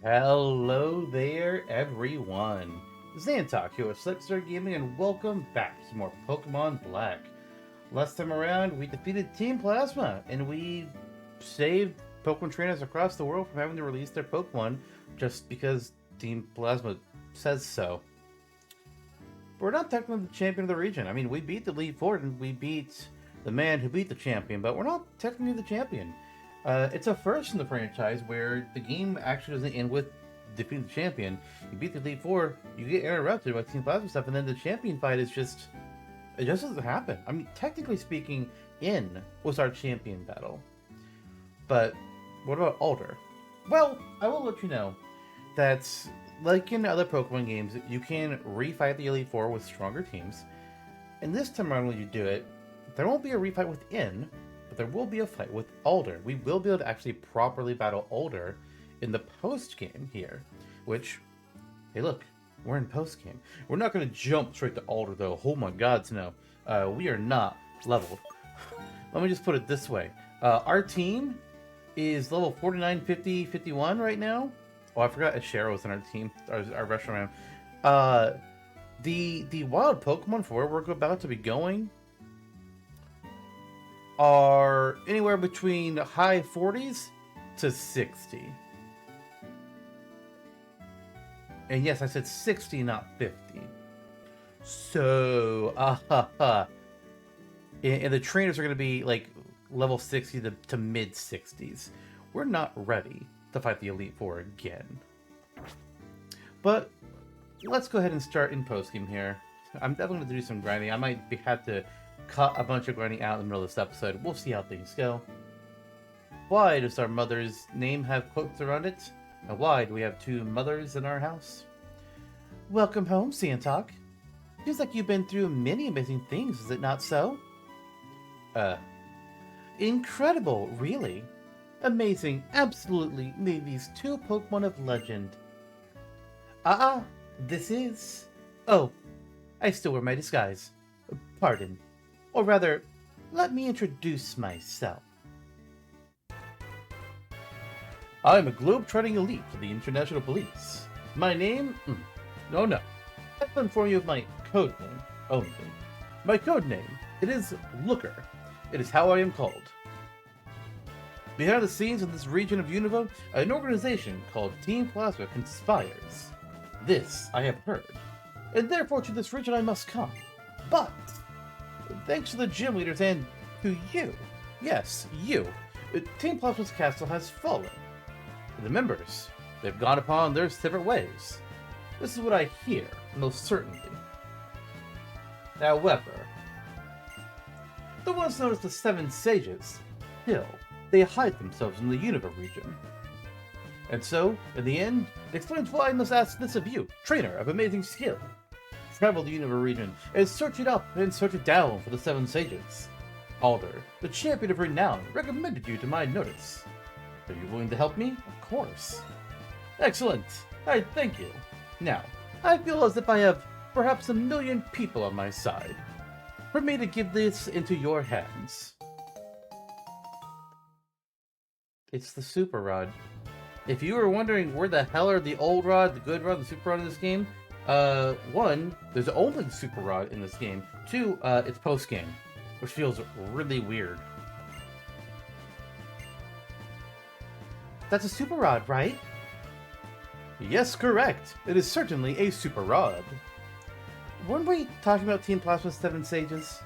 Hello there, everyone. Xantok here with Slickstar Gaming, and welcome back to more Pokemon Black. Last time around, we defeated Team Plasma, and we saved Pokemon trainers across the world from having to release their Pokemon just because Team Plasma says so. But we're not technically the champion of the region. I mean, we beat the Elite Four, and we beat the man who beat the champion, but we're not technically the champion. It's a first in the franchise where the game actually doesn't end with defeating the champion. You beat the Elite Four, you get interrupted by Team Plasma stuff, and then the champion fight is just... It just doesn't happen. I mean, technically speaking, In was our champion battle. But what about Alder? Well, I will let you know that, like in other Pokemon games, you can refight the Elite Four with stronger teams. And this time around when you do it, there won't be a refight with In, but there will be a fight with Alder. We will be able to actually properly battle Alder in the post-game here, which, hey look, we're in post-game. We're not going to jump straight to Alder though, oh my gods no. We are not leveled. Let me just put it this way. Our team is level 49, 50, 51 right now. Oh, I forgot Ashero's in our team, our restaurant. The wild Pokemon for where we're about to be going are anywhere between high 40s to 60. And yes, I said 60, not 50. So, and the trainers are going to be like level 60 to mid 60s. We're not ready to fight the Elite Four again. But let's go ahead and start in post-game here. I'm definitely going to do some grinding. I might have to cut a bunch of grinding out in the middle of this episode. We'll see how things go. Why does our mother's name have quotes around it? And why do we have two mothers in our house? Welcome home, Santok. Feels like you've been through many amazing things, is it not so? Incredible, really. Amazing, absolutely made these two Pokemon of legend. This is... Oh, I still wear my disguise. Pardon. Or rather, let me introduce myself. I'm a globe-trotting elite for the International Police. My name? No. I have to inform you of my code name only. My code name, it is Looker. It is how I am called. Behind the scenes in this region of Unova, an organization called Team Plasma conspires. This I have heard, and therefore to this region I must come. But, thanks to the gym leaders and to you, yes, you, Team Plasma's castle has fallen. The members, they've gone upon their separate ways. This is what I hear, most certainly. However, the ones known as the Seven Sages, still, they hide themselves in the Unova region. And so, in the end, it explains why I must ask this of you, trainer of amazing skill. Travel the Unova region and search it up and search it down for the Seven Sages. Alder, the champion of renown, recommended you to my notice. Are you willing to help me? Of course. Excellent. I thank you. Now, I feel as if I have perhaps 1 million people on my side. For me to give this into your hands. It's the Super Rod. If you were wondering where the hell are the old rod, the good rod, the Super Rod in this game, one, there's only Super Rod in this game. Two, it's post-game, which feels really weird. That's a Super Rod, right? Yes, correct. It is certainly a Super Rod. Weren't we talking about Team Plasma's Seven Sages?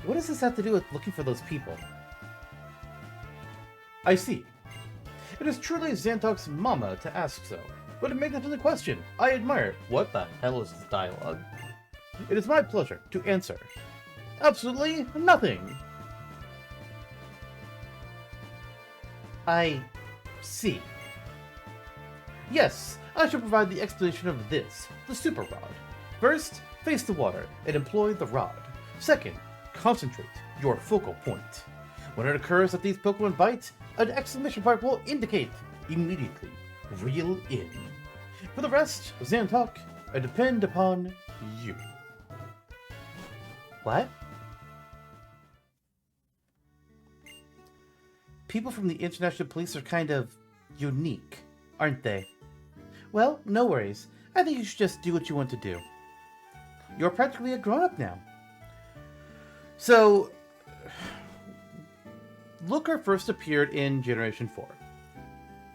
What does this have to do with looking for those people? I see. It is truly Xantok's mama to ask so, but a magnificent question. I admire it. What the hell is this dialogue? It is my pleasure to answer. Absolutely nothing. I see. Yes, I shall provide the explanation of this, the Super Rod. First, face the water and employ the rod. Second, concentrate your focal point. When it occurs that these Pokemon bite, an exclamation mark will indicate immediately. Reel in. For the rest, Xantok, I depend upon you. What? People from the International Police are kind of unique, aren't they? Well, no worries. I think you should just do what you want to do. You're practically a grown-up now. So, Looker first appeared in Generation 4.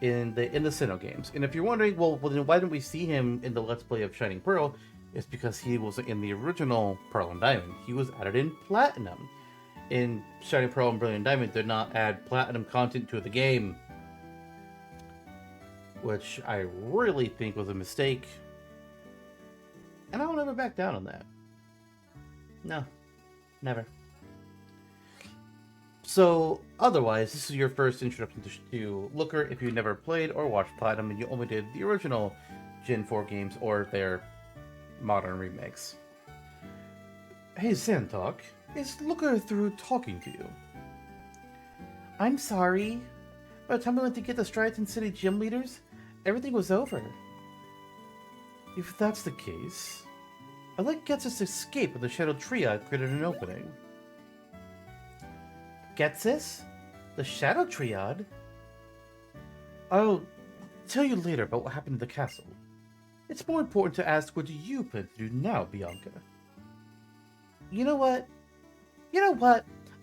In the Sinnoh games. And if you're wondering, well, then why didn't we see him in the Let's Play of Shining Pearl? It's because he was in the original Pearl and Diamond. He was added in Platinum. In Shining Pearl and Brilliant Diamond did not add Platinum content to the game. Which I really think was a mistake. And I will never back down on that. No. Never. So, otherwise, this is your first introduction to Looker if you never played or watched Platinum and you only did the original Gen 4 games or their modern remakes. Hey, Zantok, is Looker through talking to you? I'm sorry. By the time we went to get the Striaton City gym leaders, everything was over. If that's the case, I'd like Getsus to escape with the Shadow Triad created an opening. Getsus? The Shadow Triad? I'll tell you later about what happened to the castle. It's more important to ask what do you plan to do now, Bianca? You know what?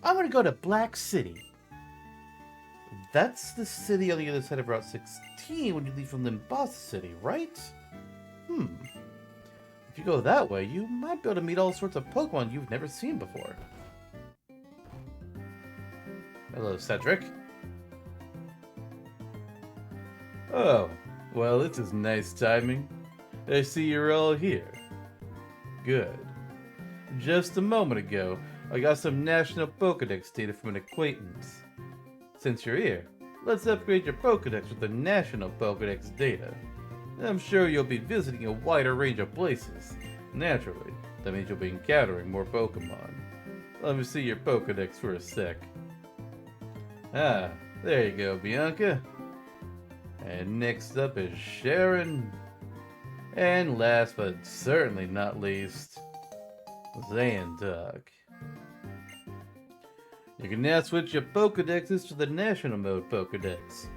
I'm gonna go to Black City. That's the city on the other side of Route 16 when you leave from Limbasa City, right? If you go that way, you might be able to meet all sorts of Pokemon you've never seen before. Hello, Cedric. Oh, well, this is nice timing. I see you're all here. Good. Just a moment ago, I got some National Pokédex data from an acquaintance. Since you're here, let's upgrade your Pokédex with the National Pokédex data. I'm sure you'll be visiting a wider range of places. Naturally, that means you'll be encountering more Pokemon. Let me see your Pokédex for a sec. Ah, there you go, Bianca. And next up is Sharon. And last but certainly not least, Zantok. You can now switch your Pokedexes to the National Mode Pokedex.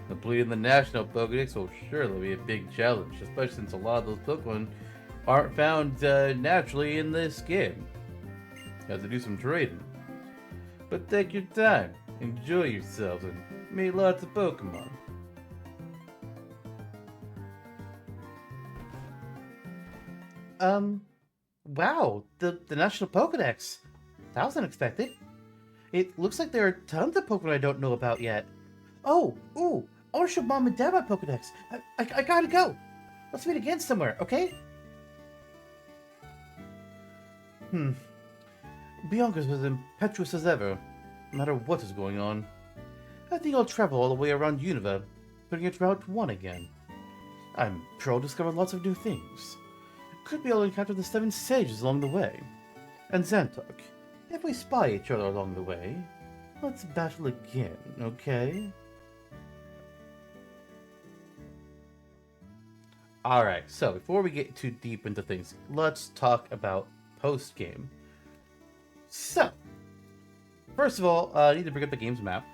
Completing the National Pokedex will surely be a big challenge, especially since a lot of those Pokemon aren't found naturally in this game. You have to do some trading. But take your time, enjoy yourselves, and meet lots of Pokemon. Wow, the National Pokedex. That was unexpected. It looks like there are tons of Pokemon I don't know about yet. Oh, ooh, I want to show Mom and Dad my Pokedex. I gotta go. Let's meet again somewhere, okay? Bianca's as impetuous as ever, no matter what is going on. I think I'll travel all the way around Unova, putting it Route 1 again. I'm sure I'll discover lots of new things. Could be I'll encounter the 7 sages along the way. And Zantok, if we spy each other along the way, let's battle again, okay? Alright, so before we get too deep into things, let's talk about post-game. So, first of all, I need to bring up the game's map.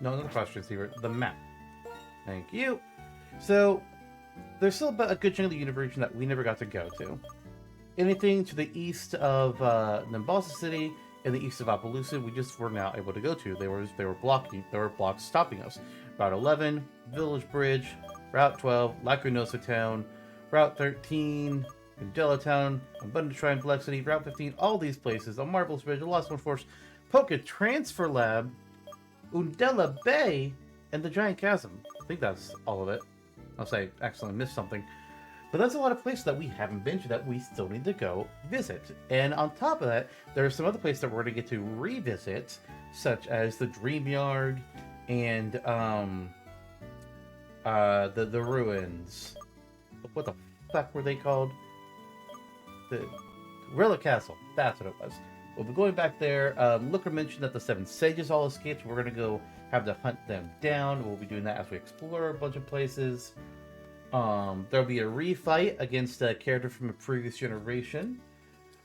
No, not the cross receiver, the map. Thank you. So, there's still about a good chunk of the universe that we never got to go to. Anything to the east of Limbasa City and the east of Appaloosa, we just were not able to go to. There were blocks stopping us. Route 11, Village Bridge, Route 12, Lacrinosa Town, Route 13, Undella Town, Abundant Shrine, Black City, Route 15, all these places, a Marvelous Bridge, a Lost One Force, Poke Transfer Lab, Undella Bay, and the Giant Chasm. I think that's all of it. Unless I accidentally missed something. But that's a lot of places that we haven't been to that we still need to go visit. And on top of that, there are some other places that we're going to get to revisit, such as the Dream Yard and the ruins. What the fuck were they called? The Relic Castle. That's what it was. We'll be going back there. Looker mentioned that the 7 sages all escaped. We're going to go have to hunt them down. We'll be doing that as we explore a bunch of places. There'll be a refight against a character from a previous generation,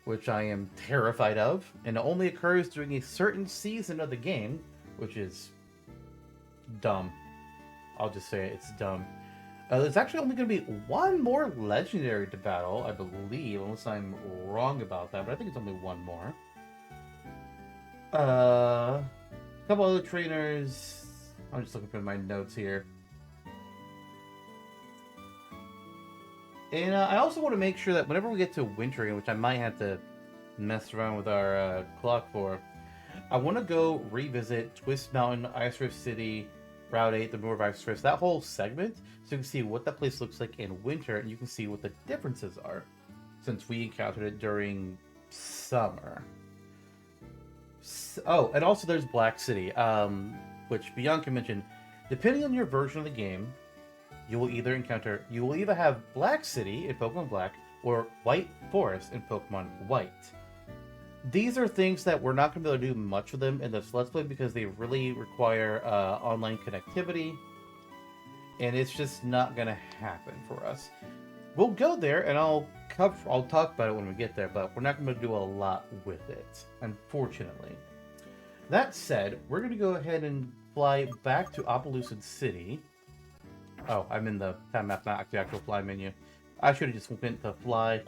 which I am terrified of, and it only occurs during a certain season of the game, which is dumb. I'll just say it, it's dumb. There's actually only going to be one more legendary to battle, I believe, unless I'm wrong about that, but I think it's only one more. A couple other trainers. I'm just looking for my notes here. And I also want to make sure that whenever we get to wintering, which I might have to mess around with our clock for, I want to go revisit Twist Mountain, Ice Rift City, Route 8, the Moor of Ice Rift, that whole segment, so you can see what that place looks like in winter, and you can see what the differences are, since we encountered it during summer. Oh, and also there's Black City, which Bianca mentioned. Depending on your version of the game, you will either have Black City in Pokemon Black or White Forest in Pokemon White. These are things that we're not going to be able to do much with them in this Let's Play because they really require online connectivity, and it's just not going to happen for us. We'll go there, and I'll talk about it when we get there, but we're not going to do a lot with it, unfortunately. That said, we're going to go ahead and fly back to Opelucid City. Oh, I'm in the time map, not the actual fly menu. I should have just went to fly.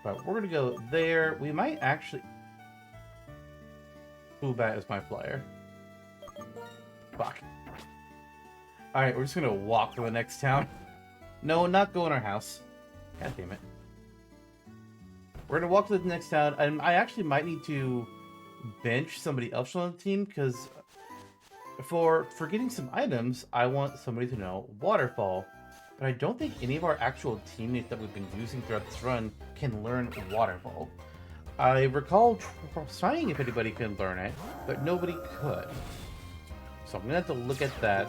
But we're going to go there. We might actually... Boobat is my flyer. Fuck. Alright, we're just going to walk to the next town. No, not go in our house. God damn it. We're going to walk to the next town, and I actually might need to bench somebody else on the team, because for getting some items, I want somebody to know Waterfall. But I don't think any of our actual teammates that we've been using throughout this run can learn Waterfall. I recall trying if anybody can learn it, but nobody could. So I'm going to have to look at that.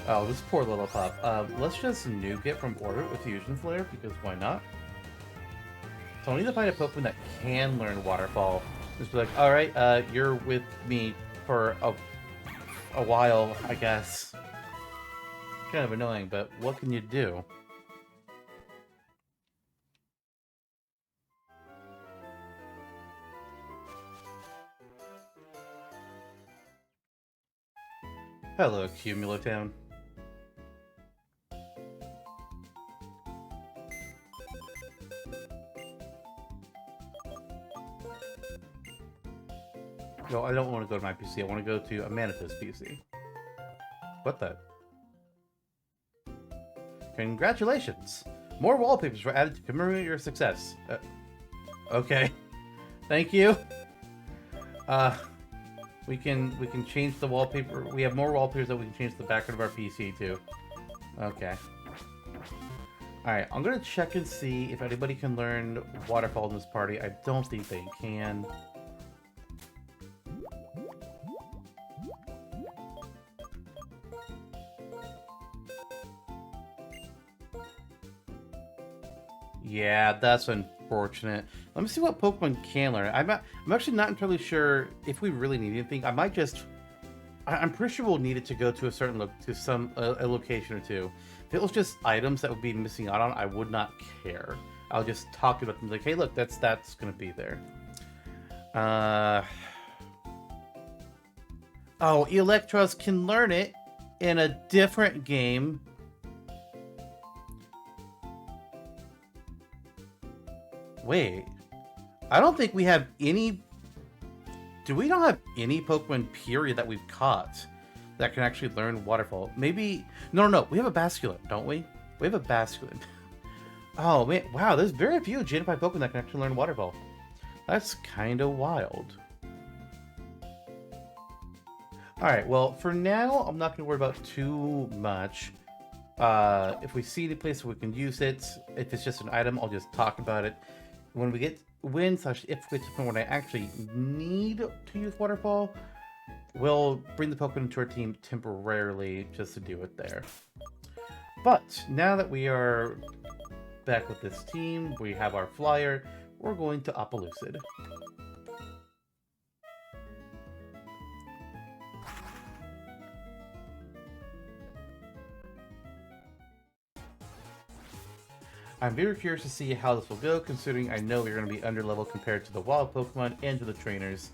Oh, this poor little pup. Let's just nuke it from orbit with Fusion Flare, because why not? So I need to find a Pokemon that can learn Waterfall. Just be like, alright, you're with me for a while, I guess. Kind of annoying, but what can you do? Hello, Cumulotown. No, I don't want to go to my PC. I want to go to a Manifest PC. What the? Congratulations! More wallpapers were added to commemorate your success. Okay. Thank you. We can change the wallpaper. We have more wallpapers that we can change the background of our PC to. Okay. Alright, I'm gonna check and see if anybody can learn Waterfall in this party. I don't think they can. Yeah, that's unfortunate. Let me see what Pokemon can learn. I'm actually not entirely sure if we really need anything. I might just... I'm pretty sure we'll need it to go to a certain a location or two. If it was just items that would be missing out on, I would not care. I'll just talk about them like, hey, look, that's going to be there. Oh, Electros can learn it in a different game. Wait, I don't think we have any... Do we not have any Pokemon, period, that we've caught that can actually learn Waterfall? Maybe... No, we have a Basculin, don't we? We have a Basculin. Oh, man, wow, there's very few Gen 5 Pokemon that can actually learn Waterfall. That's kind of wild. Alright, well, for now, I'm not going to worry about too much. If we see the place where we can use it, if it's just an item, I'll just talk about it. When we get if we get to the point when I actually need to use Waterfall, we'll bring the Pokemon to our team temporarily just to do it there. But now that we are back with this team, we have our flyer, we're going to Opelucid. I'm very curious to see how this will go, considering I know we're going to be under level compared to the wild Pokemon and to the trainers.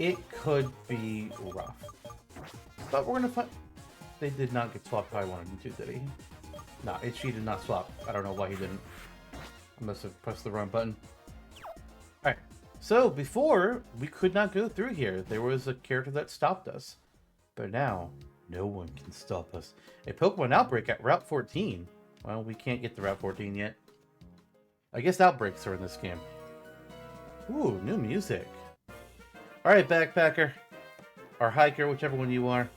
it could be rough. But we're gonna find... They did not get swapped how I wanted them to, did he? No, she did not swap. I don't know why he didn't. I must have pressed the wrong button. Alright, so before, we could not go through here. There was a character that stopped us. But now, no one can stop us. A Pokemon outbreak at Route 14. Well, we can't get to Route 14 yet. I guess outbreaks are in this game. Ooh, new music. Alright, backpacker. Or hiker, whichever one you are.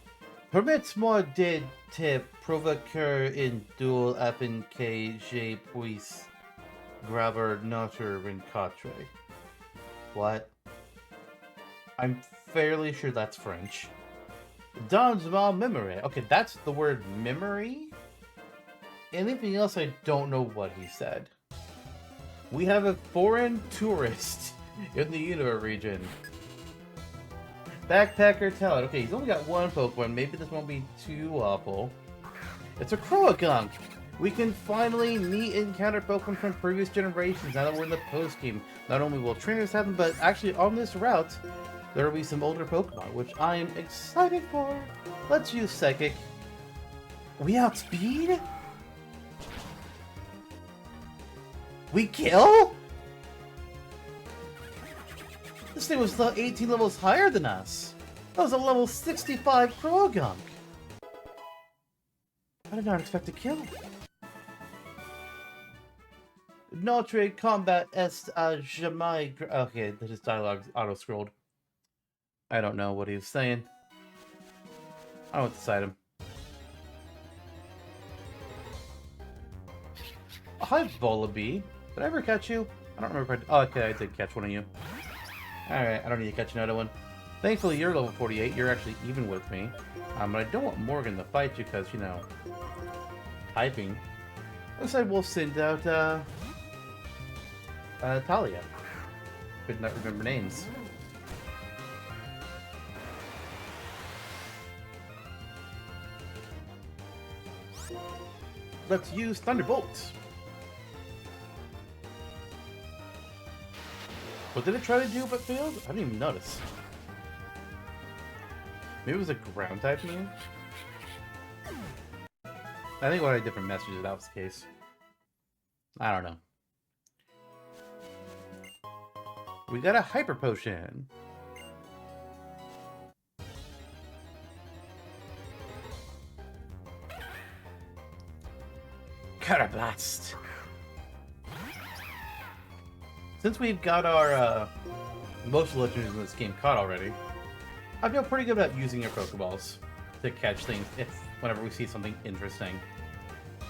Permets-moi de te provoquer une duel afin que je puisse graver notre rencontre. What? I'm fairly sure that's French. Dans ma memory. Okay, that's the word memory. Anything else, I don't know what he said. We have a foreign tourist in the Unova region. Backpacker talent. Okay, he's only got one Pokemon. Maybe this won't be too awful. It's a Croagunk. We can finally meet and encounter Pokemon from previous generations now that we're in the post-game. Not only will trainers have them, but actually on this route, there will be some older Pokemon, which I am excited for. Let's use Psychic. We outspeed? We kill? This thing was 18 levels higher than us. That was a level 65 Croagunk. I did not expect to kill. Notre combat est jamais... Okay, his dialogue's auto-scrolled. I don't know what he was saying. I won't decide him. Hi, Volibee. Did I ever catch you? I don't remember if I... Oh, okay, I did catch one of you. Alright, I don't need to catch another one. Thankfully, you're level 48. You're actually even with me. But I don't want Morgan to fight you because, you know... typing. Looks like we'll send out, Talia. Could not remember names. Let's use Thunderbolt. What did it try to do but failed? I didn't even notice. Maybe it was a ground type move? I think we'll have different messages if that was the case. I don't know. We got a Hyper Potion. Carablast. Since we've got our most legendaries in this game caught already, I feel pretty good about using our Pokeballs to catch things whenever we see something interesting.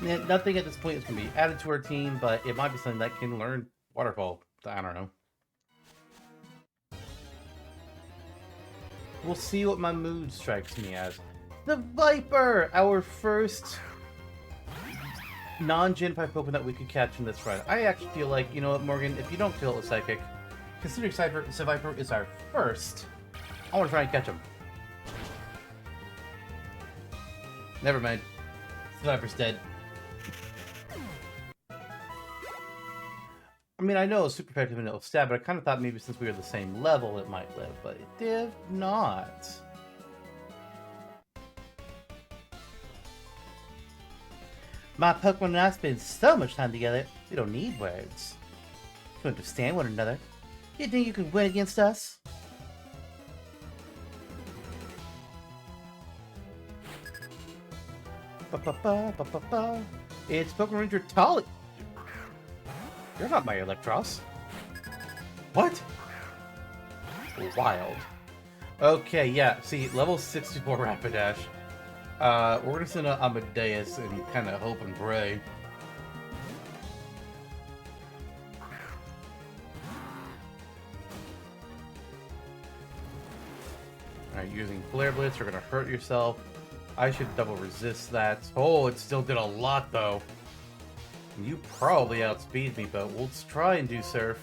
And nothing at this point is going to be added to our team, but it might be something that can learn Waterfall. I don't know. We'll see what my mood strikes me as. The Viper! Our first non-Gen 5 Pokemon that we could catch in this run. I actually feel like, you know what, Morgan, if you don't kill a Psychic, considering Viper is our first, I want to try and catch him. Never mind. Viper's dead. I mean, I know it's super effective and it'll stab, but I kind of thought maybe since we were the same level it might live, but it did not. My Pokemon and I spend so much time together, we don't need words. We understand one another. You think you can win against us? It's Pokemon Ranger Tali. You're not my Electros. What? Wild. Okay, yeah. See, level 64 Rapidash. We're gonna send out Amadeus and kind of hope and pray. Alright, using Flare Blitz, you're gonna hurt yourself. I should double resist that. Oh, it still did a lot though. You probably outspeed me, but we'll try and do Surf.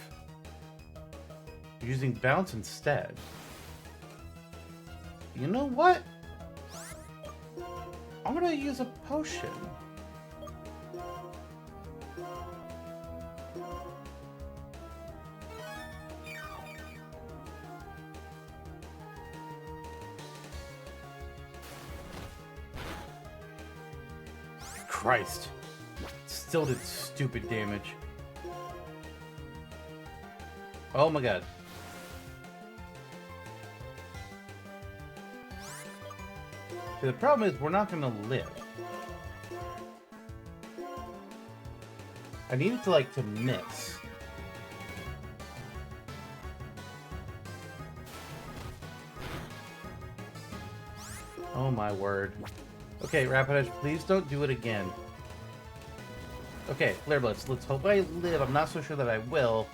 Using Bounce instead. You know what? I'm gonna use a potion. Christ. Still did stupid damage. Oh my god. See, the problem is we're not gonna live. I need it to like to miss. Oh my word. Okay, Rapidash, please don't do it again. Okay, Flare Blitz, let's hope I live. I'm not so sure that I will.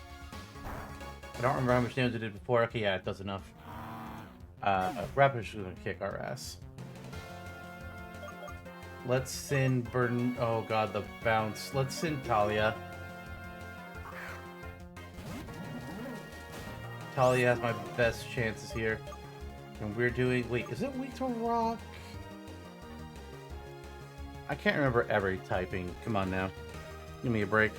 I don't remember how much damage it did before. Okay, yeah, it does enough. Rapidash is gonna kick our ass. Let's send Burden. Oh god, the bounce. Let's send Talia. Talia has my best chances here. And we're doing... Wait, is it weak to rock? I can't remember every typing. Come on now. Give me a break.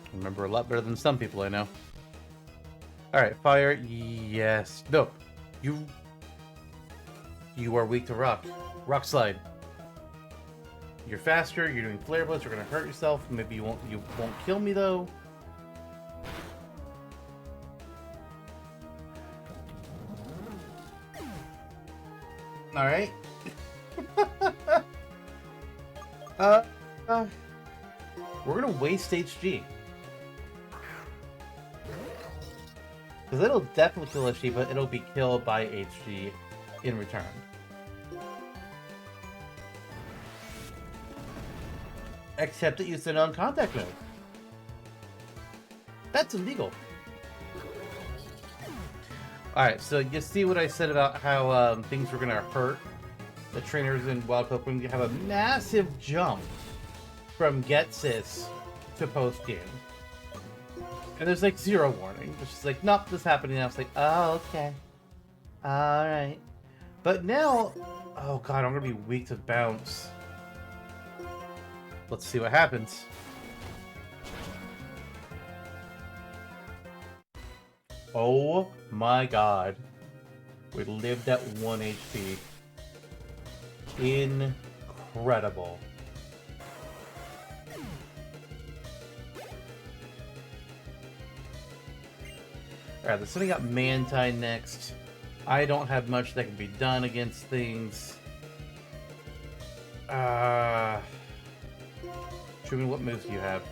I remember a lot better than some people I know. Alright, fire. Yes. No. You are weak to rock. Rock slide. You're faster, you're doing flare blitz, you're gonna hurt yourself. Maybe you won't kill me though. Alright. We're gonna waste HG. Because it'll definitely kill HG, but it'll be killed by HG in return. Except it used it on contact mode. That's illegal. Alright, so you see what I said about how things were going to hurt? The trainers in Wild Pokemon have a massive jump from Get-Sis to post-game. And there's like zero warning. It's just like, nope, this is happening. And I was like, oh, okay. Alright. But now, oh god, I'm going to be weak to bounce. Let's see what happens. Oh my god. We lived at 1 HP. Incredible. Alright, let's sending out Mantine next. I don't have much that can be done against things. Truman, what moves do you have?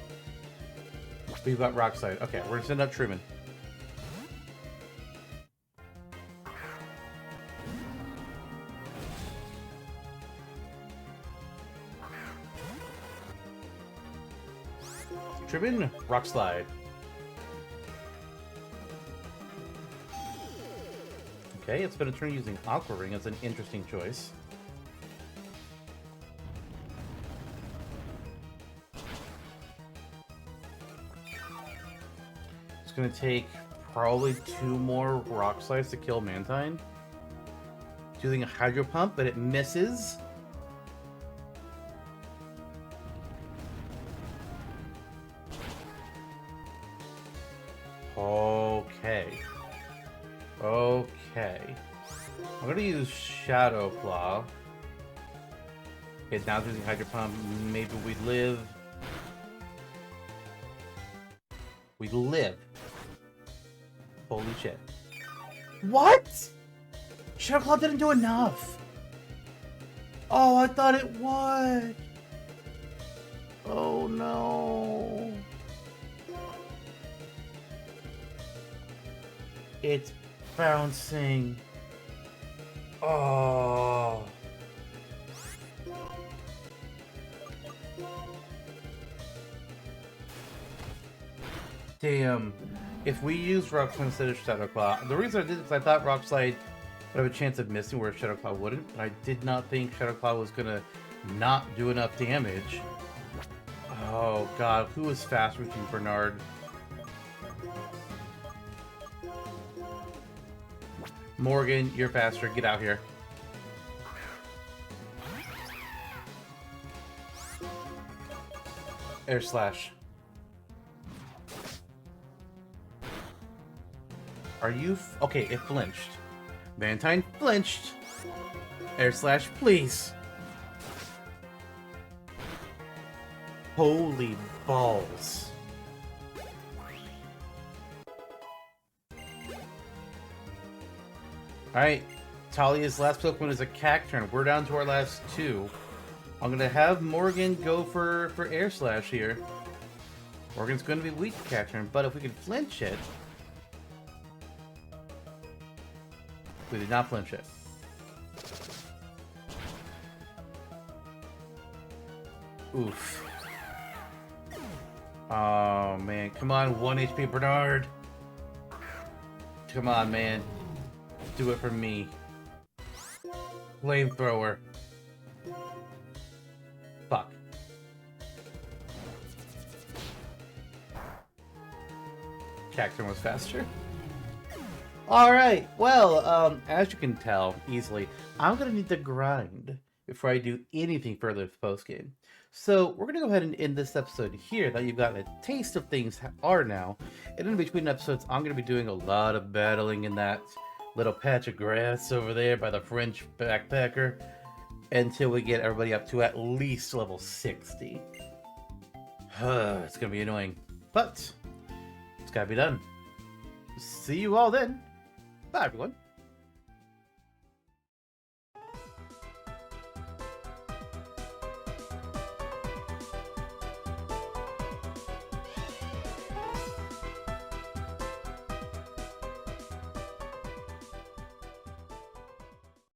We've got Rock Slide. Okay, we're gonna send out Truman. Truman, Rock Slide. Okay, it's been a turn using Aqua Ring as an interesting choice. It's going to take probably 2 more Rock Slides to kill Mantine. It's using a Hydro Pump, but it misses. Okay. Okay. I'm going to use Shadow Claw. Okay, now it's using Hydro Pump. Maybe we live. We live. Holy shit. What? Shadow Claw didn't do enough. Oh, I thought it would. Oh no. It's bouncing. Oh. Damn. If we use Rock Slide instead of Shadow Claw, the reason I did it is I thought Rock Slide would have a chance of missing where Shadow Claw wouldn't, but I did not think Shadow Claw was gonna not do enough damage. Oh god, who was faster between Bernard? Morgan, you're faster. Get out here. Air Slash. Are you... okay, it flinched. Mantine flinched. Air Slash, please. Holy balls. Alright, Talia's last Pokemon is a Cacturn. We're down to our last two. I'm gonna have Morgan go for Air Slash here. Morgan's gonna be weak to Cacturn, but if we can flinch it... We did not flinch it. Oof. Oh man, come on, 1 HP Bernard. Come on, man. Do it for me. Flamethrower. Fuck. Cacturn was faster. Alright, well, as you can tell easily, I'm gonna need to grind before I do anything further with post-game. So, we're gonna go ahead and end this episode here, that you've gotten a taste of things are now. And in between episodes, I'm gonna be doing a lot of battling in that little patch of grass over there by the French backpacker, until we get everybody up to at least level 60. It's gonna be annoying, but it's gotta be done. See you all then. Bye, everyone.